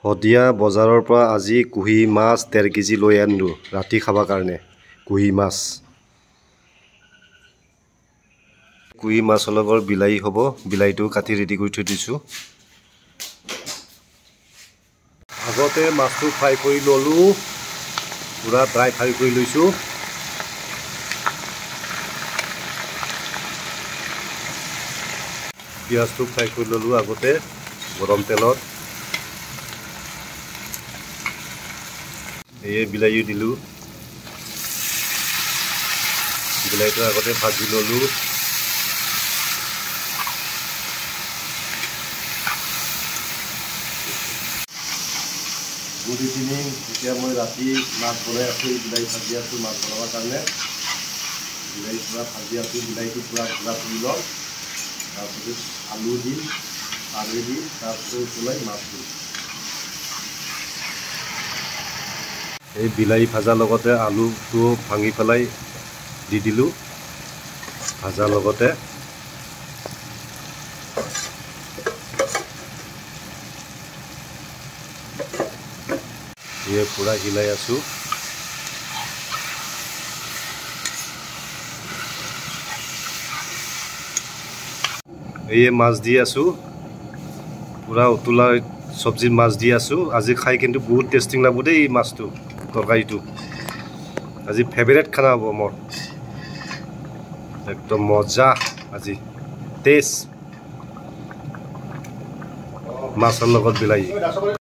হদিয়া বজাৰৰ পৰা আজি কুহি মাছ 1.5 কেজি লৈ আনিলো ৰাতি খাবৰ কাৰণে কুহি মাছ। কুহি মাছৰ লগত বিলাহী হ'ব, বিলাহীটো কাটি ৰেডি কৰি থৈ দিছো। আগতে মাছটো ফ্ৰাই কৰি ললো, পুৰা ড্ৰাই ফ্ৰাই কৰি লৈছো। পিঁয়াজটো ফ্ৰাই কৰি ললো আগতে গৰম তেলত। এই বিলাহী দিলো, বিলাহীটো আগতে ভাজি ললো। গুড ইভিনিং, এতিয়া মই ৰাতি মাছ বনাই আছো, বিলাহী ভাজি আছো মাছ বনাবৰ কাৰণে। বিলাহী পুৰা ভাজি আছো, বিলাহীটো পুৰা গুড়া কৰি লওঁ, তাৰপিছত আলু দিম, আলু দি তাৰপিছত উতলাই মাছ দিম। এই বিলাহী ভাজাৰ লগতে আলুটো ভাঙি পেলাই দি দিলোঁ ভাজাৰ লগতে। এই পুৰা হিলাই আছোঁ। এই মাছ দি আছোঁ, পুৰা উতলা চব্জিত মাছ দি আছোঁ। আজি খাই কিন্তু বহুত টেষ্টিং লাগব দেই এই মাছটো, তৰকাৰীটো। আজি ফেভাৰেট খানা হ'ব মোৰ, একদম মজা। আজি টেষ্ট মাছৰ লগত বিলাহী।